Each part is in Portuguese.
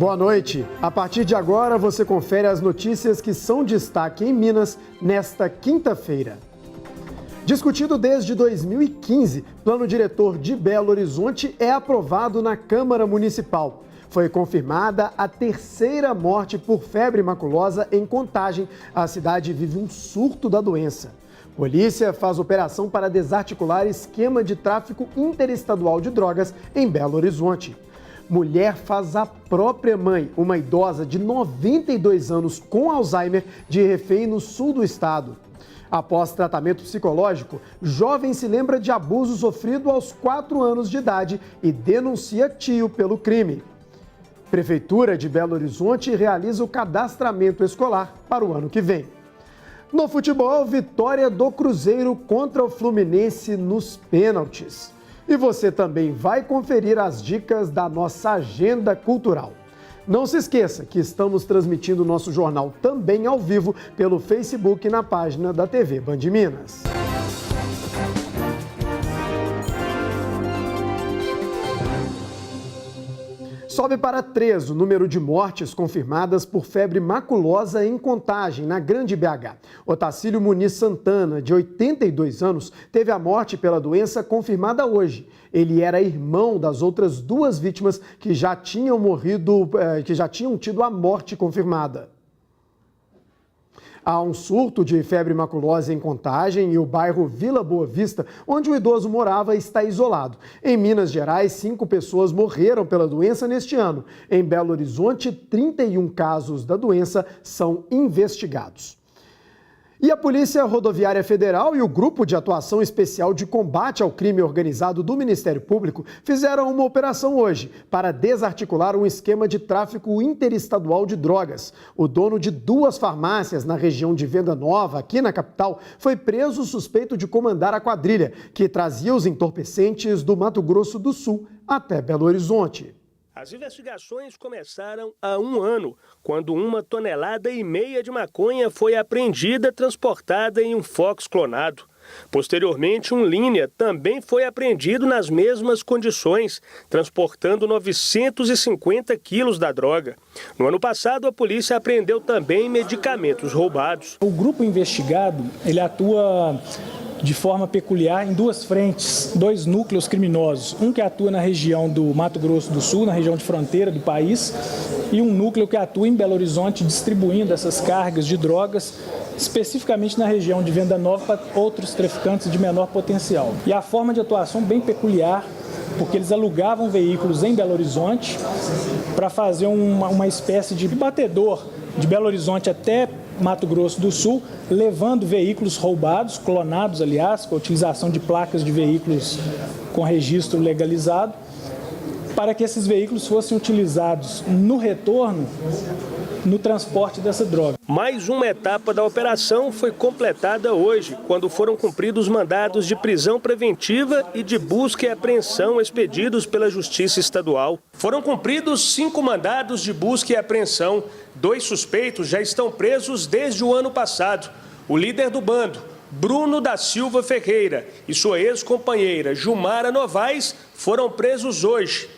Boa noite. A partir de agora, você confere as notícias que são destaque em Minas nesta quinta-feira. Discutido desde 2015, Plano Diretor de Belo Horizonte é aprovado na Câmara Municipal. Foi confirmada a terceira morte por febre maculosa em Contagem. A cidade vive um surto da doença. Polícia faz operação para desarticular esquema de tráfico interestadual de drogas em Belo Horizonte. Mulher faz a própria mãe, uma idosa de 92 anos com Alzheimer, de refém no sul do estado. Após tratamento psicológico, jovem se lembra de abuso sofrido aos 4 anos de idade e denuncia tio pelo crime. Prefeitura de Belo Horizonte realiza o cadastramento escolar para o ano que vem. No futebol, vitória do Cruzeiro contra o Fluminense nos pênaltis. E você também vai conferir as dicas da nossa agenda cultural. Não se esqueça que estamos transmitindo o nosso jornal também ao vivo pelo Facebook na página da TV Band Minas. Sobe para 3 o número de mortes confirmadas por febre maculosa em Contagem, na Grande BH. Otacílio Muniz Santana, de 82 anos, teve a morte pela doença confirmada hoje. Ele era irmão das outras 2 vítimas que já tinham tido a morte confirmada. Há um surto de febre maculosa em Contagem e o bairro Vila Boa Vista, onde o idoso morava, está isolado. Em Minas Gerais, 5 pessoas morreram pela doença neste ano. Em Belo Horizonte, 31 casos da doença são investigados. E a Polícia Rodoviária Federal e o Grupo de Atuação Especial de Combate ao Crime Organizado do Ministério Público fizeram uma operação hoje para desarticular um esquema de tráfico interestadual de drogas. O dono de 2 farmácias na região de Venda Nova, aqui na capital, foi preso suspeito de comandar a quadrilha, que trazia os entorpecentes do Mato Grosso do Sul até Belo Horizonte. As investigações começaram há 1 ano, quando 1,5 toneladas de maconha foi apreendida transportada em um Fox clonado. Posteriormente, um Linha também foi apreendido nas mesmas condições, transportando 950 quilos da droga. No ano passado, a polícia apreendeu também medicamentos roubados. O grupo investigado, ele atua de forma peculiar em 2 frentes, 2 núcleos criminosos. Um que atua na região do Mato Grosso do Sul, na região de fronteira do país, e um núcleo que atua em Belo Horizonte distribuindo essas cargas de drogas, especificamente na região de Venda Nova para outros traficantes de menor potencial. E a forma de atuação bem peculiar, porque eles alugavam veículos em Belo Horizonte para fazer uma espécie de batedor de Belo Horizonte até Mato Grosso do Sul, levando veículos roubados, clonados, aliás, com a utilização de placas de veículos com registro legalizado, para que esses veículos fossem utilizados no retorno, no transporte dessa droga. Mais uma etapa da operação foi completada hoje, quando foram cumpridos mandados de prisão preventiva e de busca e apreensão expedidos pela Justiça Estadual. Foram cumpridos 5 mandados de busca e apreensão. 2 suspeitos já estão presos desde o ano passado. O líder do bando, Bruno da Silva Ferreira, e sua ex-companheira, Jumara Novaes, foram presos hoje.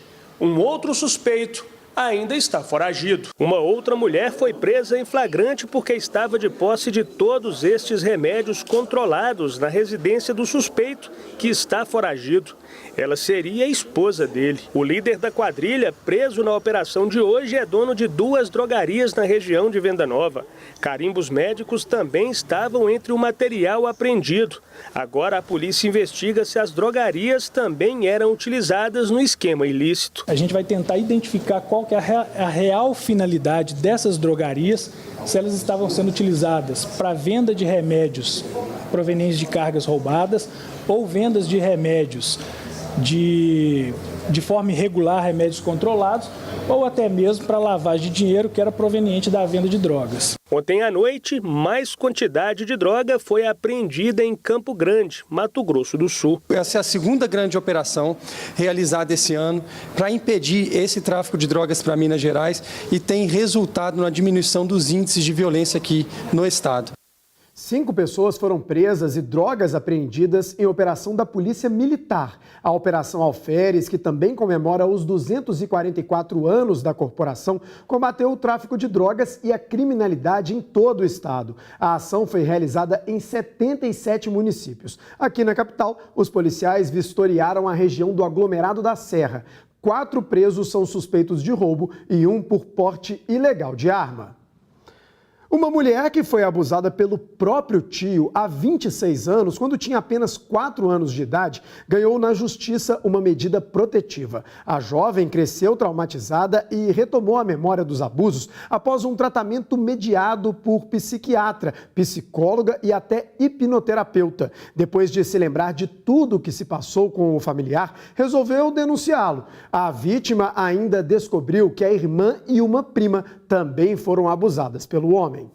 Um outro suspeito ainda está foragido. Uma outra mulher foi presa em flagrante porque estava de posse de todos estes remédios controlados na residência do suspeito, que está foragido. Ela seria a esposa dele. O líder da quadrilha, preso na operação de hoje, é dono de 2 drogarias na região de Venda Nova. Carimbos médicos também estavam entre o material apreendido. Agora a polícia investiga se as drogarias também eram utilizadas no esquema ilícito. A gente vai tentar identificar qual que é a real finalidade dessas drogarias, se elas estavam sendo utilizadas para venda de remédios provenientes de cargas roubadas ou vendas de remédios de forma irregular, remédios controlados, ou até mesmo para lavagem de dinheiro que era proveniente da venda de drogas. Ontem à noite, mais quantidade de droga foi apreendida em Campo Grande, Mato Grosso do Sul. Essa é a segunda grande operação realizada esse ano para impedir esse tráfico de drogas para Minas Gerais e tem resultado na diminuição dos índices de violência aqui no estado. 5 pessoas foram presas e drogas apreendidas em operação da Polícia Militar. A Operação Alferes, que também comemora os 244 anos da corporação, combateu o tráfico de drogas e a criminalidade em todo o estado. A ação foi realizada em 77 municípios. Aqui na capital, os policiais vistoriaram a região do aglomerado da Serra. 4 presos são suspeitos de roubo e 1 por porte ilegal de arma. Uma mulher que foi abusada pelo próprio tio há 26 anos, quando tinha apenas 4 anos de idade, ganhou na justiça uma medida protetiva. A jovem cresceu traumatizada e retomou a memória dos abusos após um tratamento mediado por psiquiatra, psicóloga e até hipnoterapeuta. Depois de se lembrar de tudo o que se passou com o familiar, resolveu denunciá-lo. A vítima ainda descobriu que a irmã e uma prima também foram abusadas pelo homem.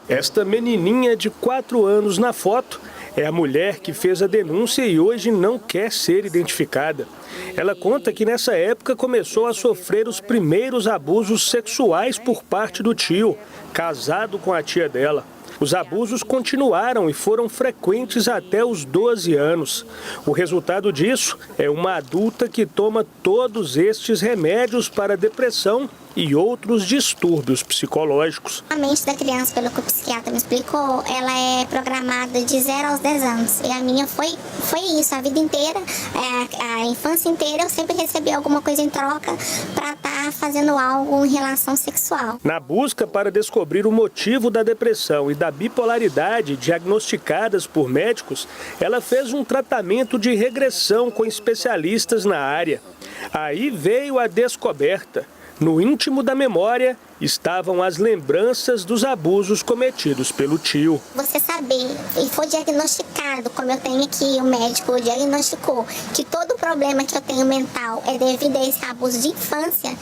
Esta menininha de 4 anos na foto é a mulher que fez a denúncia e hoje não quer ser identificada. Ela conta que nessa época começou a sofrer os primeiros abusos sexuais por parte do tio, casado com a tia dela. Os abusos continuaram e foram frequentes até os 12 anos. O resultado disso é uma adulta que toma todos estes remédios para depressão e outros distúrbios psicológicos. A mente da criança, pelo que o psiquiatra me explicou, ela é programada de 0 aos 10 anos. E a minha foi isso, a vida inteira, a infância inteira eu sempre recebi alguma coisa em troca para estar fazendo algo em relação sexual. Na busca para descobrir o motivo da depressão e da bipolaridade diagnosticadas por médicos, ela fez um tratamento de regressão com especialistas na área. Aí veio a descoberta. No íntimo da memória estavam as lembranças dos abusos cometidos pelo tio. Você saber e foi diagnosticado, como eu tenho aqui, o médico diagnosticou que todo o problema que eu tenho mental é devido a esse abuso de infância,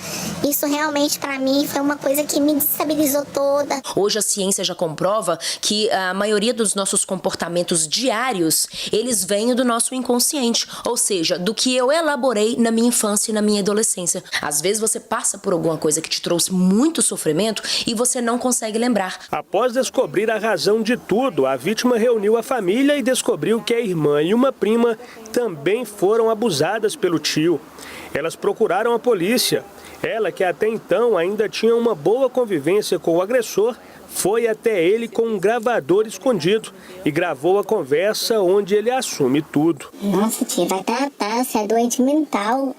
isso realmente para mim foi uma coisa que me destabilizou toda. Hoje a ciência já comprova que a maioria dos nossos comportamentos diários, eles vêm do nosso inconsciente, ou seja, do que eu elaborei na minha infância e na minha adolescência. Às vezes você passa por alguma coisa que te trouxe muito sofrimento e você não consegue lembrar. Após descobrir a razão de tudo, a vítima reuniu a família e descobriu que a irmã e uma prima também foram abusadas pelo tio. Elas procuraram a polícia. Ela, que até então ainda tinha uma boa convivência com o agressor, foi até ele com um gravador escondido e gravou a conversa onde ele assume tudo. Nossa, tia, vai tratar, você é doente mental.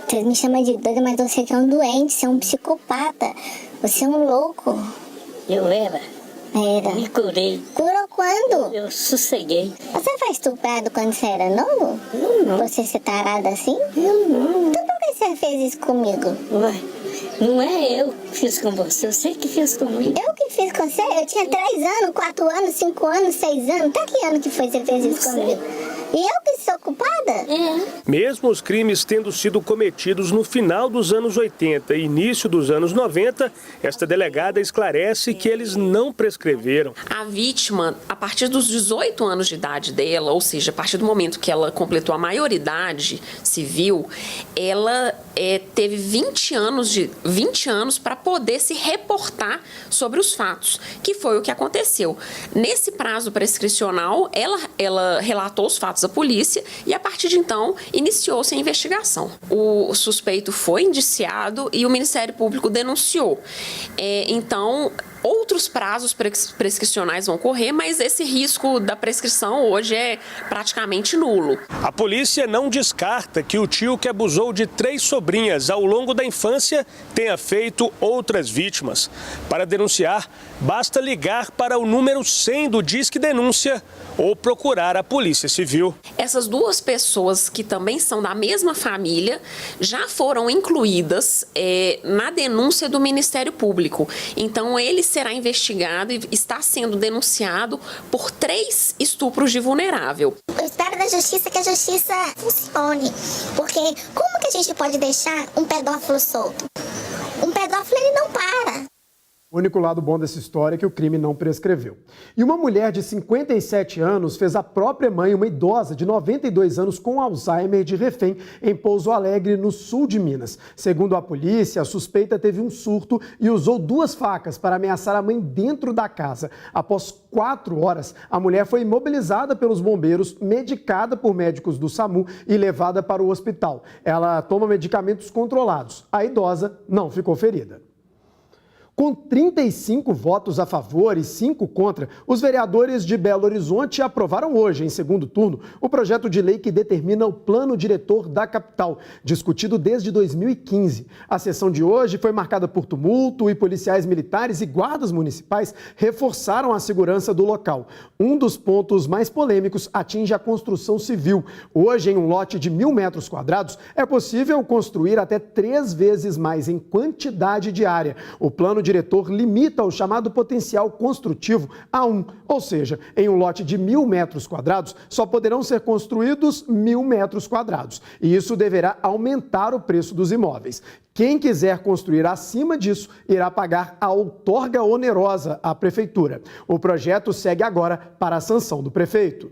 Vocês me chamam de doida, mas você que é um doente, você é um psicopata, você é um louco. Eu era. Era. Me curei. Curou quando? Eu sosseguei. Você foi estuprado quando você era novo? Não. Você ser tarada assim? Não. Então por que você fez isso comigo? Ué, não é eu que fiz com você, eu sei que fiz comigo. Eu que fiz com você? Eu tinha 3 anos, 4 anos, 5 anos, 6 anos. Até que ano que foi que você fez isso comigo? E eu que sou culpada? É. Mesmo os crimes tendo sido cometidos no final dos anos 80 e início dos anos 90, esta delegada esclarece que eles não prescreveram. A vítima, a partir dos 18 anos de idade dela, ou seja, a partir do momento que ela completou a maioridade civil, ela teve 20 anos para poder se reportar sobre os fatos, que foi o que aconteceu. Nesse prazo prescricional, ela relatou os fatos à polícia e, a partir de então, iniciou-se a investigação. O suspeito foi indiciado e o Ministério Público denunciou. Então, outros prazos prescricionais vão correr, mas esse risco da prescrição hoje é praticamente nulo. A polícia não descarta que o tio que abusou de 3 sobrinhas ao longo da infância tenha feito outras vítimas. Para denunciar, basta ligar para o número 100 do Disque Denúncia ou procurar a Polícia Civil. Essas 2 pessoas, que também são da mesma família, já foram incluídas na denúncia do Ministério Público. Então, ele será investigado e está sendo denunciado por 3 estupros de vulnerável. Eu espero da justiça que a justiça funcione, porque como que a gente pode deixar um pedófilo solto? Um pedófilo, ele não para. O único lado bom dessa história é que o crime não prescreveu. E uma mulher de 57 anos fez a própria mãe, uma idosa de 92 anos com Alzheimer, de refém em Pouso Alegre, no sul de Minas. Segundo a polícia, a suspeita teve um surto e usou 2 facas para ameaçar a mãe dentro da casa. Após 4 horas, a mulher foi imobilizada pelos bombeiros, medicada por médicos do SAMU e levada para o hospital. Ela toma medicamentos controlados. A idosa não ficou ferida. Com 35 votos a favor e 5 contra, os vereadores de Belo Horizonte aprovaram hoje, em segundo turno, o projeto de lei que determina o plano diretor da capital, discutido desde 2015. A sessão de hoje foi marcada por tumulto e policiais militares e guardas municipais reforçaram a segurança do local. Um dos pontos mais polêmicos atinge a construção civil. Hoje, em um lote de 1.000 metros quadrados, é possível construir até 3 vezes mais em quantidade de área. O plano diretor limita o chamado potencial construtivo a 1, ou seja, em um lote de 1.000 metros quadrados, só poderão ser construídos 1.000 metros quadrados. E isso deverá aumentar o preço dos imóveis. Quem quiser construir acima disso irá pagar a outorga onerosa à prefeitura. O projeto segue agora para a sanção do prefeito.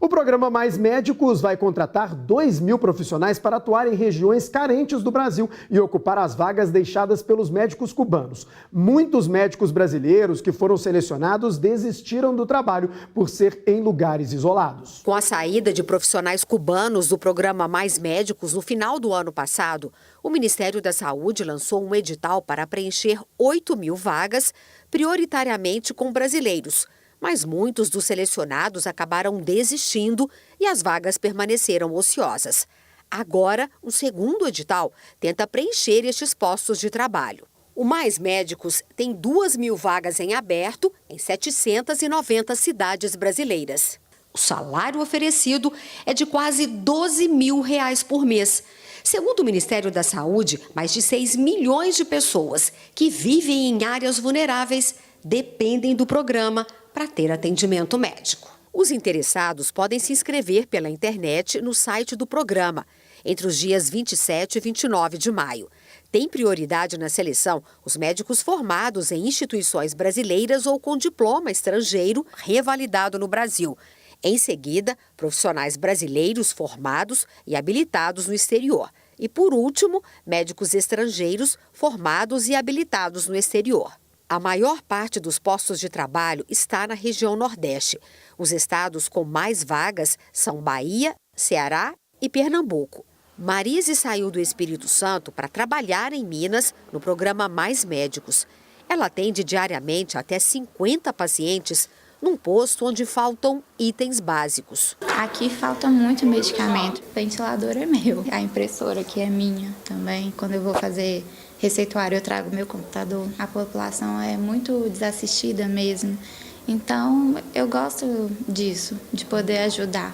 O programa Mais Médicos vai contratar 2.000 profissionais para atuar em regiões carentes do Brasil e ocupar as vagas deixadas pelos médicos cubanos. Muitos médicos brasileiros que foram selecionados desistiram do trabalho por ser em lugares isolados. Com a saída de profissionais cubanos do programa Mais Médicos no final do ano passado, o Ministério da Saúde lançou um edital para preencher 8.000 vagas, prioritariamente com brasileiros. Mas muitos dos selecionados acabaram desistindo e as vagas permaneceram ociosas. Agora, um segundo edital tenta preencher estes postos de trabalho. O Mais Médicos tem 2.000 vagas em aberto em 790 cidades brasileiras. O salário oferecido é de quase R$12 mil por mês. Segundo o Ministério da Saúde, mais de 6 milhões de pessoas que vivem em áreas vulneráveis dependem do programa para ter atendimento médico. Os interessados podem se inscrever pela internet no site do programa, entre os dias 27 e 29 de maio. Tem prioridade na seleção os médicos formados em instituições brasileiras ou com diploma estrangeiro revalidado no Brasil. Em seguida, profissionais brasileiros formados e habilitados no exterior. E, por último, médicos estrangeiros formados e habilitados no exterior. A maior parte dos postos de trabalho está na região Nordeste. Os estados com mais vagas são Bahia, Ceará e Pernambuco. Marise saiu do Espírito Santo para trabalhar em Minas no programa Mais Médicos. Ela atende diariamente até 50 pacientes num posto onde faltam itens básicos. Aqui falta muito medicamento. O ventilador é meu, a impressora aqui é minha também. Quando eu vou fazer receituário, eu trago meu computador. A população é muito desassistida mesmo. Então, eu gosto disso, de poder ajudar.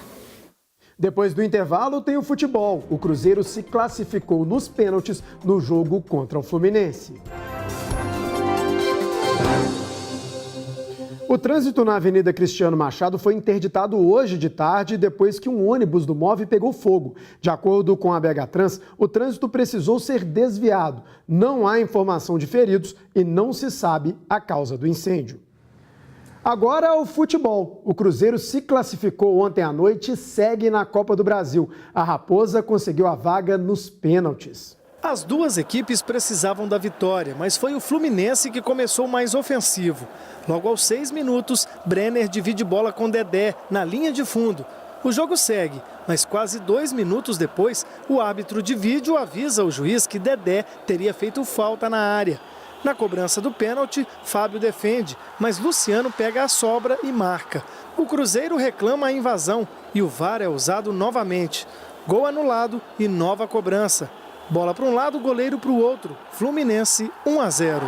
Depois do intervalo, tem o futebol. O Cruzeiro se classificou nos pênaltis no jogo contra o Fluminense. O trânsito na Avenida Cristiano Machado foi interditado hoje de tarde depois que um ônibus do MOVE pegou fogo. De acordo com a BH Trans, o trânsito precisou ser desviado. Não há informação de feridos e não se sabe a causa do incêndio. Agora o futebol. O Cruzeiro se classificou ontem à noite e segue na Copa do Brasil. A Raposa conseguiu a vaga nos pênaltis. As duas equipes precisavam da vitória, mas foi o Fluminense que começou mais ofensivo. Logo aos 6 minutos, Brenner divide bola com Dedé na linha de fundo. O jogo segue, mas quase 2 minutos depois, o árbitro de vídeo avisa o juiz que Dedé teria feito falta na área. Na cobrança do pênalti, Fábio defende, mas Luciano pega a sobra e marca. O Cruzeiro reclama a invasão e o VAR é usado novamente. Gol anulado e nova cobrança. Bola para um lado, goleiro para o outro. Fluminense 1-0.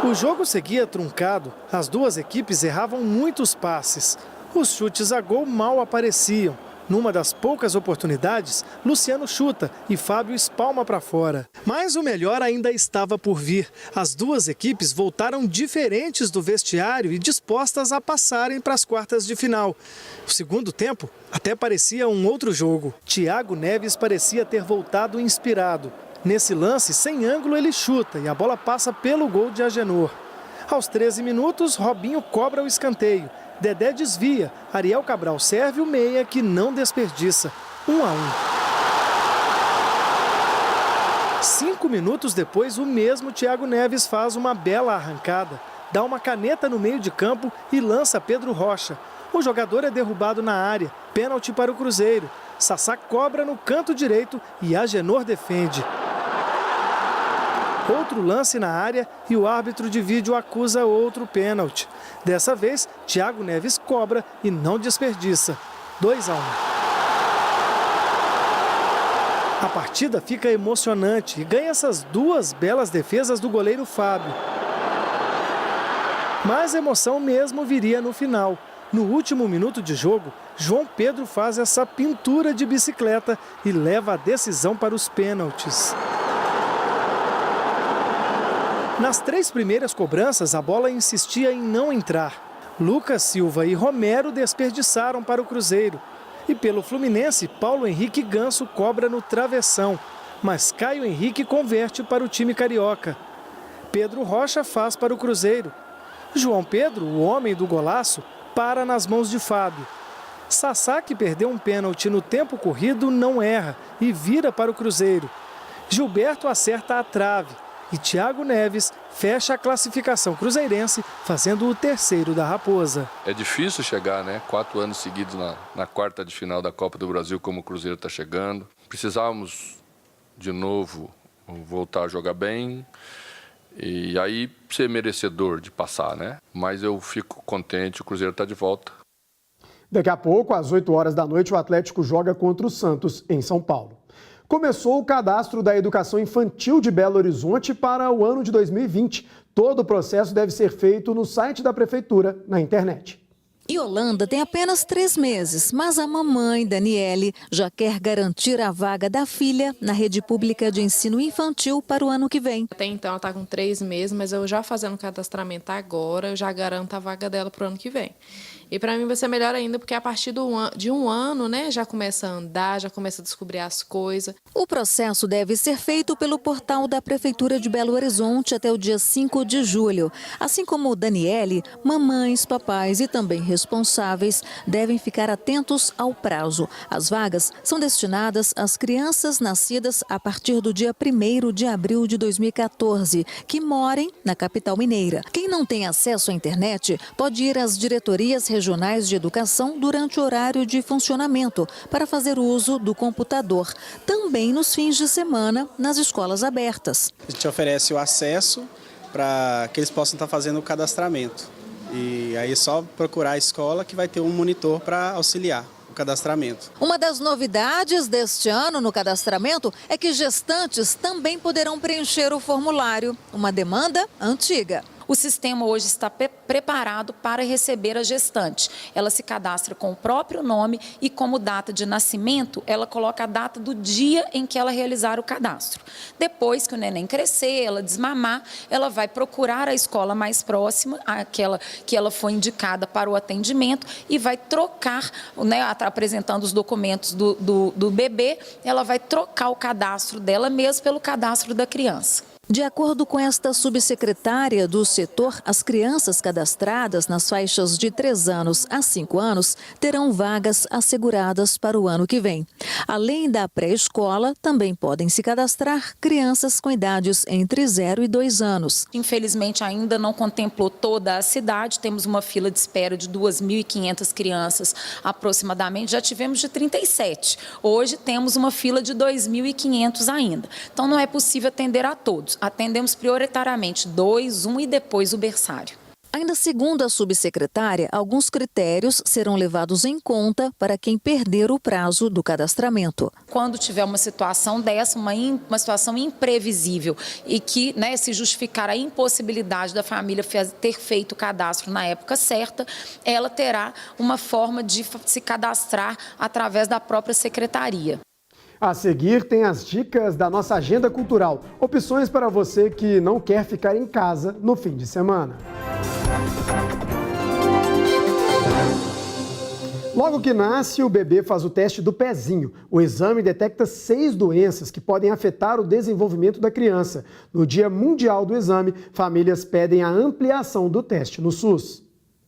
O jogo seguia truncado. As duas equipes erravam muitos passes. Os chutes a gol mal apareciam. Numa das poucas oportunidades, Luciano chuta e Fábio espalma para fora. Mas o melhor ainda estava por vir. As duas equipes voltaram diferentes do vestiário e dispostas a passarem para as quartas de final. O segundo tempo até parecia um outro jogo. Thiago Neves parecia ter voltado inspirado. Nesse lance, sem ângulo, ele chuta e a bola passa pelo gol de Agenor. Aos 13 minutos, Robinho cobra o escanteio. Dedé desvia. Ariel Cabral serve o meia, que não desperdiça. 1-1. 5 minutos depois, o mesmo Thiago Neves faz uma bela arrancada. Dá uma caneta no meio de campo e lança Pedro Rocha. O jogador é derrubado na área. Pênalti para o Cruzeiro. Sassá cobra no canto direito e Agenor defende. Outro lance na área e o árbitro de vídeo acusa outro pênalti. Dessa vez, Thiago Neves cobra e não desperdiça. 2-1. A partida fica emocionante e ganha essas duas belas defesas do goleiro Fábio. Mas a emoção mesmo viria no final. No último minuto de jogo, João Pedro faz essa pintura de bicicleta e leva a decisão para os pênaltis. Nas 3 primeiras cobranças, a bola insistia em não entrar. Lucas Silva e Romero desperdiçaram para o Cruzeiro. E pelo Fluminense, Paulo Henrique Ganso cobra no travessão. Mas Caio Henrique converte para o time carioca. Pedro Rocha faz para o Cruzeiro. João Pedro, o homem do golaço, para nas mãos de Fábio. Sassá, que perdeu um pênalti no tempo corrido, não erra e vira para o Cruzeiro. Gilberto acerta a trave. E Thiago Neves fecha a classificação cruzeirense, fazendo o terceiro da Raposa. É difícil chegar, né? 4 anos seguidos na quarta de final da Copa do Brasil, como o Cruzeiro está chegando. Precisávamos, de novo, voltar a jogar bem e aí ser merecedor de passar, né? Mas eu fico contente, o Cruzeiro está de volta. Daqui a pouco, às 8 horas da noite, o Atlético joga contra o Santos, em São Paulo. Começou o cadastro da educação infantil de Belo Horizonte para o ano de 2020. Todo o processo deve ser feito no site da Prefeitura, na internet. Yolanda tem apenas 3 meses, mas a mamãe, Daniele, já quer garantir a vaga da filha na rede pública de ensino infantil para o ano que vem. Até então ela está com 3 meses, mas eu já fazendo o cadastramento agora, eu já garanto a vaga dela para o ano que vem. E para mim vai ser melhor ainda, porque a partir de um ano, né, já começa a andar, já começa a descobrir as coisas. O processo deve ser feito pelo portal da Prefeitura de Belo Horizonte até o dia 5 de julho. Assim como Daniele, mamães, papais e também responsáveis devem ficar atentos ao prazo. As vagas são destinadas às crianças nascidas a partir do dia 1º de abril de 2014, que morem na capital mineira. Quem não tem acesso à internet pode ir às diretorias regionais de educação durante o horário de funcionamento para fazer uso do computador. Também nos fins de semana, nas escolas abertas. A gente oferece o acesso para que eles possam estar fazendo o cadastramento. E aí é só procurar a escola que vai ter um monitor para auxiliar o cadastramento. Uma das novidades deste ano no cadastramento é que gestantes também poderão preencher o formulário, uma demanda antiga. O sistema hoje está preparado para receber a gestante. Ela se cadastra com o próprio nome e como data de nascimento, ela coloca a data do dia em que ela realizar o cadastro. Depois que o neném crescer, ela desmamar, ela vai procurar a escola mais próxima, aquela que ela foi indicada para o atendimento e vai trocar, né, apresentando os documentos do bebê, ela vai trocar o cadastro dela mesma pelo cadastro da criança. De acordo com esta subsecretária do setor, as crianças cadastradas nas faixas de 3 anos a 5 anos terão vagas asseguradas para o ano que vem. Além da pré-escola, também podem se cadastrar crianças com idades entre 0 e 2 anos. Infelizmente, ainda não contemplou toda a cidade. Temos uma fila de espera de 2.500 crianças aproximadamente. Já tivemos de 37. Hoje temos uma fila de 2.500 ainda. Então, não é possível atender a todos. Atendemos prioritariamente 2, 1 e depois o berçário. Ainda segundo a subsecretária, alguns critérios serão levados em conta para quem perder o prazo do cadastramento. Quando tiver uma situação dessa, uma situação imprevisível e que, né, se justificar a impossibilidade da família ter feito o cadastro na época certa, ela terá uma forma de se cadastrar através da própria secretaria. A seguir tem as dicas da nossa agenda cultural. Opções para você que não quer ficar em casa no fim de semana. Logo que nasce, o bebê faz o teste do pezinho. O exame detecta 6 doenças que podem afetar o desenvolvimento da criança. No Dia Mundial do Exame, famílias pedem a ampliação do teste no SUS.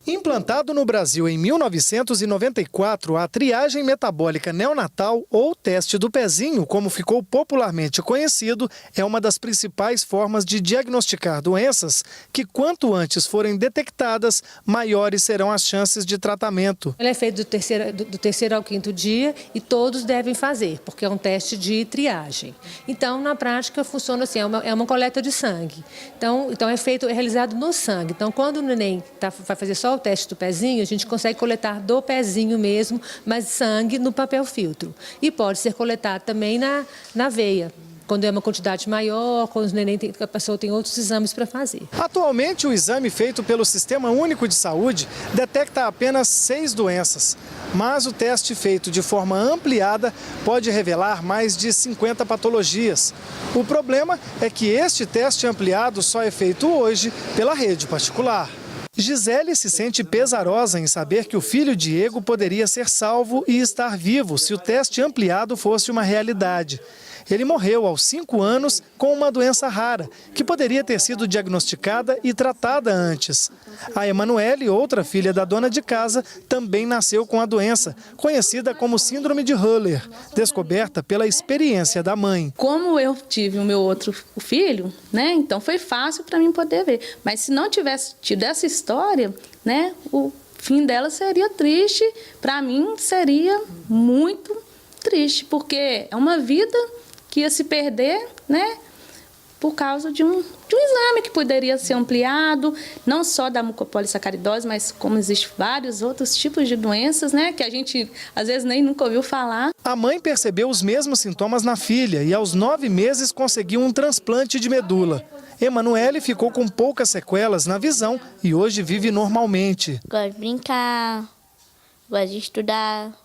Implantado no Brasil em 1994, a triagem metabólica neonatal, ou teste do pezinho, como ficou popularmente conhecido, é uma das principais formas de diagnosticar doenças que, quanto antes forem detectadas, maiores serão as chances de tratamento. Ele é feito do terceiro ao 5º dia e todos devem fazer, porque é um teste de triagem. Então, na prática, funciona assim, é uma coleta de sangue. Então é realizado no sangue. Então, quando o neném vai fazer só o teste do pezinho, a gente consegue coletar do pezinho mesmo, mas sangue no papel filtro. E pode ser coletado também na veia, quando é uma quantidade maior, quando a pessoa tem outros exames para fazer. Atualmente, o exame feito pelo Sistema Único de Saúde detecta apenas 6 doenças. Mas o teste feito de forma ampliada pode revelar mais de 50 patologias. O problema é que este teste ampliado só é feito hoje pela rede particular. Gisele se sente pesarosa em saber que o filho Diego poderia ser salvo e estar vivo se o teste ampliado fosse uma realidade. Ele morreu aos 5 anos com uma doença rara, que poderia ter sido diagnosticada e tratada antes. A Emanuele, outra filha da dona de casa, também nasceu com a doença, conhecida como síndrome de Hurler, descoberta pela experiência da mãe. Como eu tive o meu outro filho, né, então foi fácil para mim poder ver. Mas se não tivesse tido essa história, né, o fim dela seria triste. Para mim seria muito triste, porque é uma vida que ia se perder, né, por causa de um exame que poderia ser ampliado, não só da mucopolissacaridose, mas como existem vários outros tipos de doenças, né, que a gente às vezes nem nunca ouviu falar. A mãe percebeu os mesmos sintomas na filha e aos 9 meses conseguiu um transplante de medula. Emanuele ficou com poucas sequelas na visão e hoje vive normalmente. Gosto de brincar, gosto de estudar,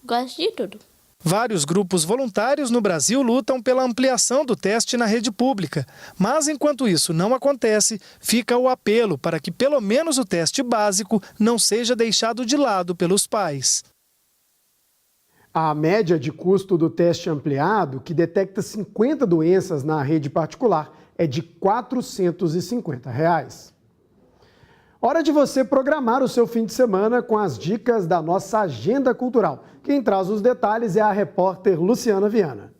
gosto de tudo. Vários grupos voluntários no Brasil lutam pela ampliação do teste na rede pública. Mas, enquanto isso não acontece, fica o apelo para que pelo menos o teste básico não seja deixado de lado pelos pais. A média de custo do teste ampliado, que detecta 50 doenças na rede particular, é de R$ 450. Hora de você programar o seu fim de semana com as dicas da nossa agenda cultural. Quem traz os detalhes é a repórter Luciana Viana.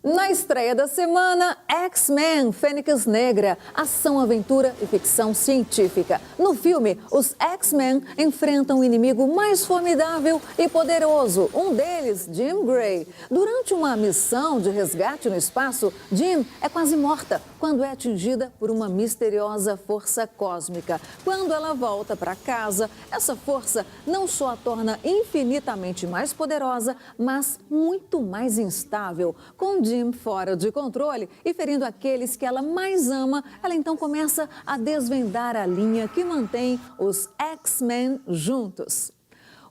Na estreia da semana, X-Men, Fênix Negra, ação, aventura e ficção científica. No filme, os X-Men enfrentam o inimigo mais formidável e poderoso, um deles, Jean Grey. Durante uma missão de resgate no espaço, Jean é quase morta quando é atingida por uma misteriosa força cósmica. Quando ela volta para casa, essa força não só a torna infinitamente mais poderosa, mas muito mais instável. Com Jean fora de controle e ferindo aqueles que ela mais ama, ela então começa a desvendar a linha que mantém os X-Men juntos.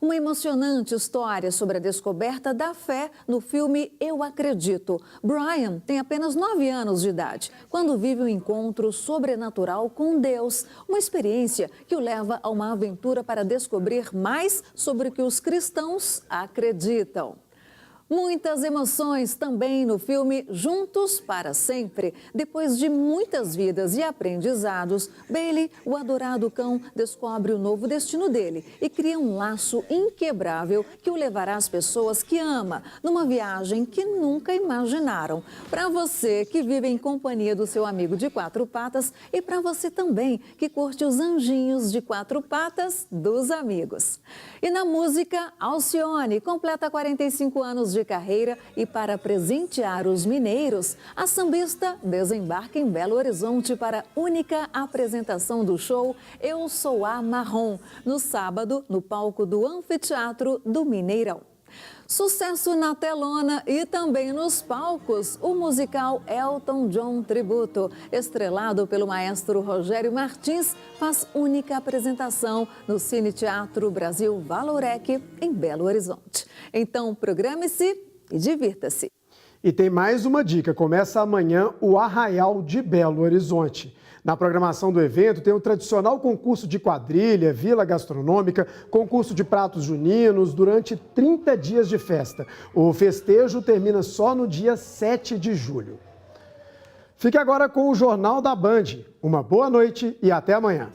Uma emocionante história sobre a descoberta da fé no filme Eu Acredito. Brian tem apenas 9 anos de idade, quando vive um encontro sobrenatural com Deus, uma experiência que o leva a uma aventura para descobrir mais sobre o que os cristãos acreditam. Muitas emoções também no filme Juntos para Sempre. Depois de muitas vidas e aprendizados, Bailey, o adorado cão, descobre o novo destino dele e cria um laço inquebrável que o levará às pessoas que ama, numa viagem que nunca imaginaram. Para você que vive em companhia do seu amigo de 4 patas e para você também que curte os anjinhos de 4 patas dos amigos. E na música, Alcione completa 45 anos de carreira e para presentear os mineiros, a sambista desembarca em Belo Horizonte para a única apresentação do show Eu Sou a Marrom, no sábado, no palco do Anfiteatro do Mineirão. Sucesso na telona e também nos palcos, o musical Elton John Tributo, estrelado pelo maestro Rogério Martins, faz única apresentação no Cine Teatro Brasil Valorec, em Belo Horizonte. Então, programe-se e divirta-se. E tem mais uma dica, começa amanhã o Arraial de Belo Horizonte. Na programação do evento tem o tradicional concurso de quadrilha, vila gastronômica, concurso de pratos juninos durante 30 dias de festa. O festejo termina só no dia 7 de julho. Fique agora com o Jornal da Band. Uma boa noite e até amanhã.